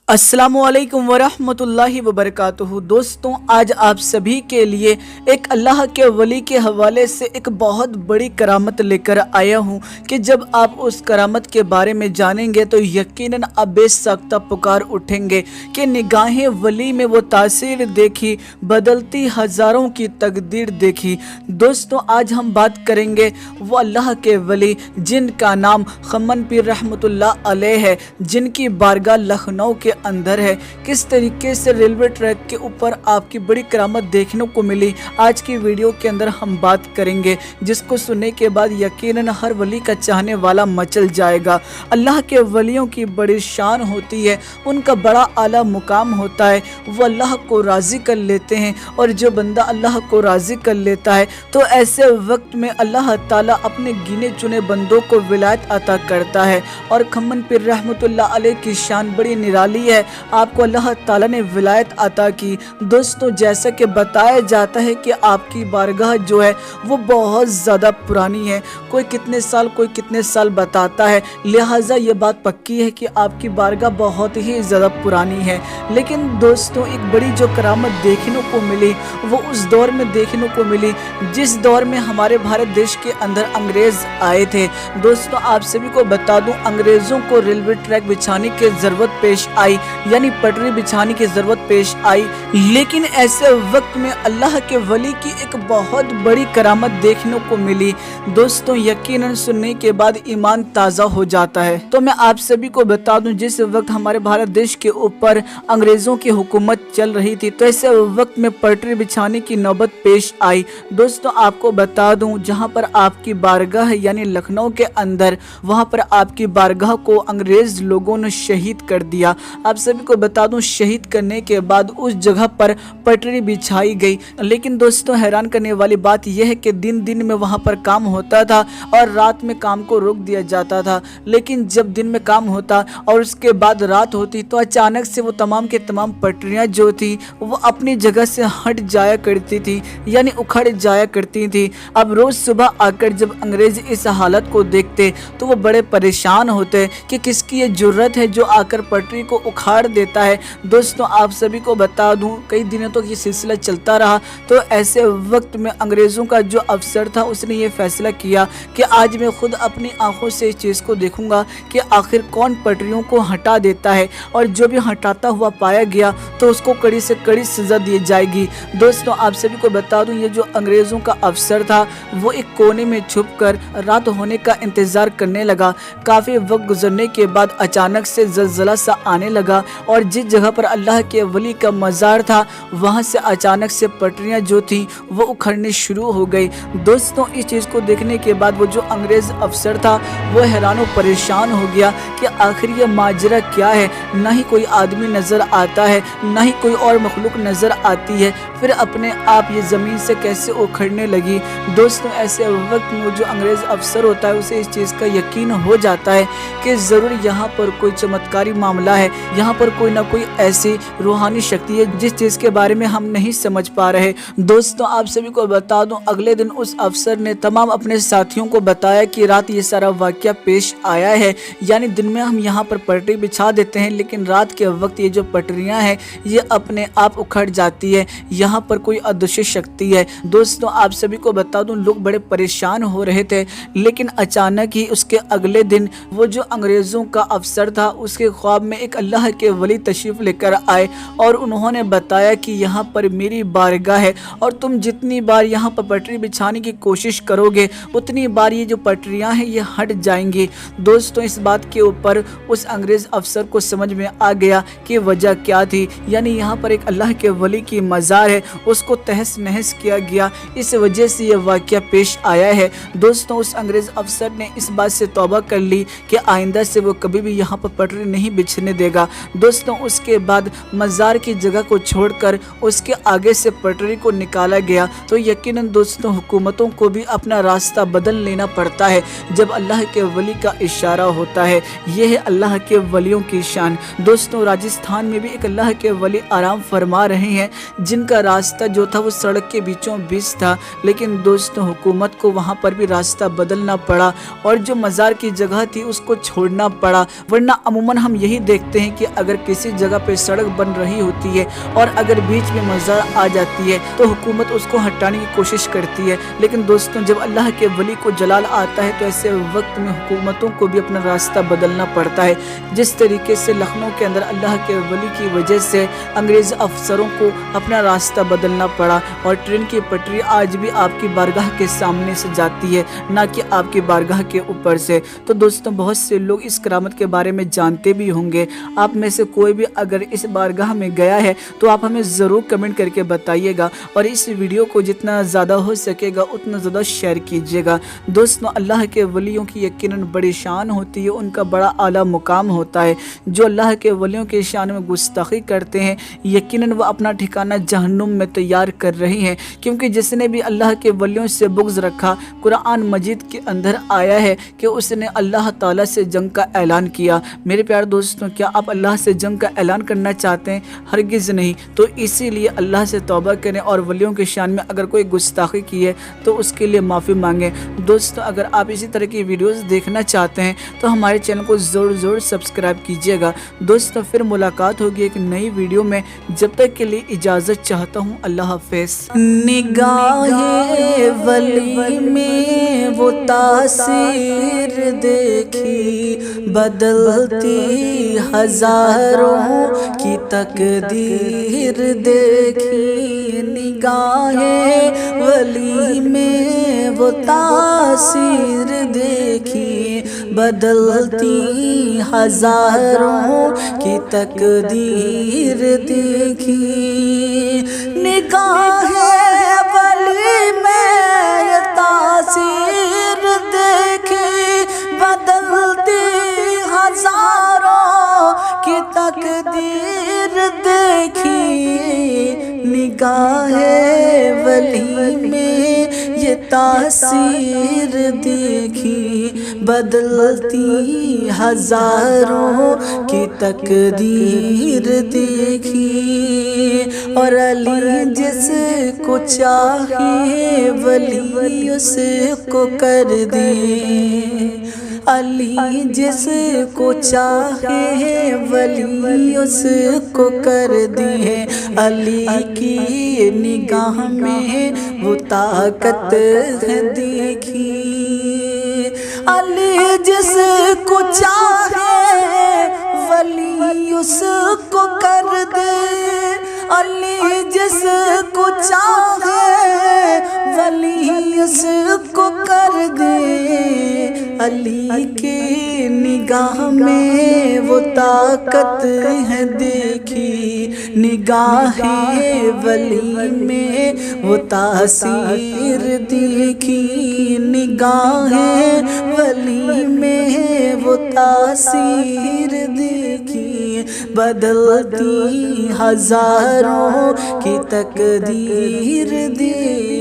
अस्सलामुअलैकुम वरहमतुल्लाहि वबरकातुहू। दोस्तों, आज आप सभी के लिए एक अल्लाह के वली के हवाले से एक बहुत बड़ी करामत लेकर आया हूँ कि जब आप उस करामत के बारे में जानेंगे तो यकीनन आप बेसाख्ता पुकार उठेंगे कि निगाहें वली में वो तासीर देखी, बदलती हज़ारों की तकदीर देखी। दोस्तों, आज हम बात करेंगे वो अल्लाह के वली जिनका नाम खम्मन पीर रहमतुल्लाह अलैह है, जिनकी बारगाह लखनऊ के अंदर है। किस तरीके से रेलवे ट्रैक के ऊपर आपकी बड़ी करामत देखने को मिली, आज की वीडियो के अंदर हम बात करेंगे, जिसको सुनने के बाद यकीनन हर वली का चाहने वाला मचल जाएगा। अल्लाह के वलियों की बड़ी शान होती है, उनका बड़ा आला मुकाम होता है, वो अल्लाह को राज़ी कर लेते हैं। और जो बंदा अल्लाह को राज़ी कर लेता है तो ऐसे वक्त में अल्लाह ताला अपने गिने चुने बंदों को विलायत अता करता है। और खम्मन पीर रहमतुल्लाह अलैह की शान बड़ी निराली है, आपको अल्लाह ताला ने विलायत अता की। दोस्तों, जैसा कि बताया जाता है कि आपकी बारगाह जो है वो बहुत ज़्यादा पुरानी है, कोई कितने साल बताता है, लिहाजा ये बात पक्की है कि आपकी बारगाह बहुत ही ज़्यादा पुरानी है। लेकिन दोस्तों, एक बड़ी जो करामत देखने को मिली वो उस दौर में देखने को मिली जिस दौर में हमारे भारत देश के अंदर अंग्रेज़ आए थे। दोस्तों, आप सभी को बता दूं, अंग्रेज़ों को रेलवे ट्रैक बिछाने की ज़रूरत पेश आई, यानी पटरी बिछाने की ज़रूरत पेश आई। लेकिन ऐसे वक्त में अल्लाह के वली की एक बहुत बड़ी करामत देखने को मिली। दोस्तों, यकीनन सुनने के बाद ईमान ताज़ा हो जाता है। तो मैं आप सभी को बता दूं, जिस वक्त हमारे भारत देश के ऊपर अंग्रेज़ों की हुकूमत चल रही थी तो ऐसे वक्त में पटरी बिछाने की नौबत पेश आई। दोस्तों, आपको बता दूं, जहां पर आपकी बारगाह यानी लखनऊ के अंदर, वहां पर आपकी बारगाह को अंग्रेज़ लोगों ने शहीद कर दिया। आप सभी को बता दूं, शहीद करने के बाद उस जगह पर पटरी बिछाई गई। लेकिन दोस्तों, हैरान करने वाली बात यह है कि दिन दिन में वहां पर काम होता था और रात में काम को रोक दिया जाता था। लेकिन जब दिन में काम होता और उसके बाद रात होती तो अचानक से वो तमाम के तमाम पटरियां जो थी वो अपनी जगह से हट जाया करती थी, यानी उखड़ जाया करती थी। अब रोज़ सुबह आकर जब अंग्रेज़ इस हालत को देखते तो वो बड़े परेशान होते कि किसकी ये जुर्रत है जो आकर पटरी को उखाड़ देता है। दोस्तों, आप सभी को बता दूं, कई दिनों तक ये सिलसिला चलता रहा। तो ऐसे वक्त में अंग्रेज़ों का जो अफसर था उसने ये फैसला किया कि आज मैं खुद अपनी आंखों से इस चीज़ को देखूंगा कि आखिर कौन पटरियों को हटा देता है, और जो भी हटाता हुआ पाया गया तो उसको कड़ी से कड़ी सज़ा दी जाएगी। दोस्तों, आप सभी को बता दूं, ये जो अंग्रेज़ों का अफसर था वो एक कोने में छुपकर रात होने का इंतज़ार करने लगा। काफ़ी वक्त गुजरने के बाद अचानक से ज़लज़ला सा आने लगा और जिस जगह पर अल्लाह के वली का मज़ार था वहाँ से अचानक से पटरियाँ जो थी वो उखड़नी शुरू हो गई। दोस्तों, इस चीज़ को देखने के बाद वो जो अंग्रेज़ अफसर था वो हैरान और परेशान हो गया कि आखिर ये माजरा क्या है। ना ही कोई आदमी नज़र आता है, ना ही कोई और मखलूक नज़र आती है, फिर अपने आप ये ज़मीन से कैसे उखड़ने लगी। दोस्तों, ऐसे वक्त में वो जो अंग्रेज़ अफसर होता है उसे इस चीज़ का यकीन हो जाता है कि ज़रूर यहाँ पर कोई चमत्कारी मामला है, यहाँ पर कोई ना कोई ऐसी रूहानी शक्ति है जिस चीज़ के बारे में हम नहीं समझ पा रहे। दोस्तों, आप सभी को बता दूं, अगले दिन उस अफसर ने तमाम अपने साथियों को बताया कि रात ये सारा वाक़या पेश आया है, यानी दिन में हम यहाँ पर पटरी बिछा देते हैं लेकिन रात के वक्त ये जो पटरियाँ हैं ये अपने आप उखड़ जाती है, यहाँ पर कोई अदृश्य शक्ति है। दोस्तों, आप सभी को बता दूं, लोग बड़े परेशान हो रहे थे। लेकिन अचानक ही उसके अगले दिन वो जो अंग्रेज़ों का अफसर था उसके ख्वाब में एक अल्लाह के वली तशरीफ़ लेकर आए और उन्होंने बताया कि यहाँ पर मेरी बारगाह है और तुम जितनी बार यहाँ पर पटरी बिछाने की कोशिश करोगे उतनी बार ये जो पटरियाँ हैं ये हट जाएंगी। दोस्तों, इस बात के ऊपर उस अंग्रेज़ अफसर को समझ में आ गया कि वजह क्या थी, यानी यहाँ पर एक अल्लाह के वली की मज़ार है, उसको तहस नहस किया गया, इस वजह से ये वाक़या पेश आया है। दोस्तों, उस अंग्रेज़ अफसर ने इस बात से तौबा कर ली कि आइंदा से वो कभी भी यहाँ पर पटरी नहीं बिछने देगा। दोस्तों, उसके बाद मज़ार की जगह को छोड़कर उसके आगे से पटरी को निकाला गया। तो यकीनन दोस्तों, हुकूमतों को भी अपना रास्ता बदल लेना पड़ता है जब अल्लाह के वली का इशारा होता है। यह है अल्लाह के वलियों की शान। दोस्तों, राजस्थान में भी एक अल्लाह के वली आराम फरमा रहे हैं जिनका रास्ता जो था वो सड़क के बीचों बीच था, लेकिन दोस्तों हुकूमत को वहाँ पर भी रास्ता बदलना पड़ा और जो मज़ार की जगह थी उसको छोड़ना पड़ा। वरना अमूमन हम यही देखते हैं کہ اگر کسی جگہ پہ سڑک بن رہی ہوتی ہے اور اگر بیچ میں مزار آ جاتی ہے تو حکومت اس کو ہٹانے کی کوشش کرتی ہے، لیکن دوستوں جب اللہ کے ولی کو جلال آتا ہے تو ایسے وقت میں حکومتوں کو بھی اپنا راستہ بدلنا پڑتا ہے۔ جس طریقے سے لکھنؤ کے اندر اللہ کے ولی کی وجہ سے انگریز افسروں کو اپنا راستہ بدلنا پڑا اور ٹرین کی پٹری آج بھی آپ کی بارگاہ کے سامنے سے جاتی ہے، نہ کہ آپ کی بارگاہ کے اوپر سے۔ تو دوستوں بہت سے لوگ اس کرامت کے بارے میں جانتے بھی ہوں گے، آپ میں سے کوئی بھی اگر اس بارگاہ میں گیا ہے تو آپ ہمیں ضرور کمنٹ کر کے بتائیے گا، اور اس ویڈیو کو جتنا زیادہ ہو سکے گا اتنا زیادہ شیئر کیجیے گا۔ دوستوں اللہ کے ولیوں کی یقیناً بڑی شان ہوتی ہے، ان کا بڑا اعلیٰ مقام ہوتا ہے۔ جو اللہ کے ولیوں کے شان میں گستاخی کرتے ہیں یقیناً وہ اپنا ٹھکانہ جہنم میں تیار کر رہی ہیں، کیونکہ جس نے بھی اللہ کے ولیوں سے بغض رکھا، قرآن مجید کے اندر آیا ہے کہ اس نے اللہ تعالیٰ سے جنگ کا اعلان کیا۔ میرے پیارے دوستوں کیا آپ اللہ سے جنگ کا اعلان کرنا چاہتے ہیں؟ ہرگز نہیں۔ تو اسی لیے اللہ سے توبہ کریں اور ولیوں کے شان میں اگر کوئی گستاخی کی ہے تو اس کے لیے معافی مانگیں۔ دوستوں اگر آپ اسی طرح کی ویڈیوز دیکھنا چاہتے ہیں تو ہمارے چینل کو ضرور سبسکرائب کیجیے گا۔ دوستوں پھر ملاقات ہوگی ایک نئی ویڈیو میں، جب تک کے لیے اجازت چاہتا ہوں، اللہ حافظ۔ نگاہ ولی میں وہ تاثیر دیکھی، بدلتی ہزاروں کی تقدیر دیکھی۔ نگاہ ولی میں وہ تاثیر دیکھی، بدلتی ہزاروں کی تقدیر دیکھی۔ نگاہ ولی میں یہ تاثیر دیکھی، بدلتی ہزاروں کی تقدیر دیکھی۔ نگاہ ولی میں یہ تاثیر دیکھی، بدلتی ہزاروں کی تقدیر دیکھی۔ اور علی جس کو چاہے ولی اس کو کر دے، علی جس کو چاہے ولی اس کو کر دے۔ علی کی نگاہ میں وہ طاقت ہے دیکھی، علی جس کو چاہے ولی اس کو کر دے، علی جس کو چاہے ولی اس کو کر دے۔ علی کی نگاہ میں وہ طاقت ہے دیکھی، نگاہ ولی میں وہ تاثیر دیکھی۔ نگاہ ولی میں وہ تاثیر دیکھی، بدلتی ہزاروں کی تقدیر دیکھی۔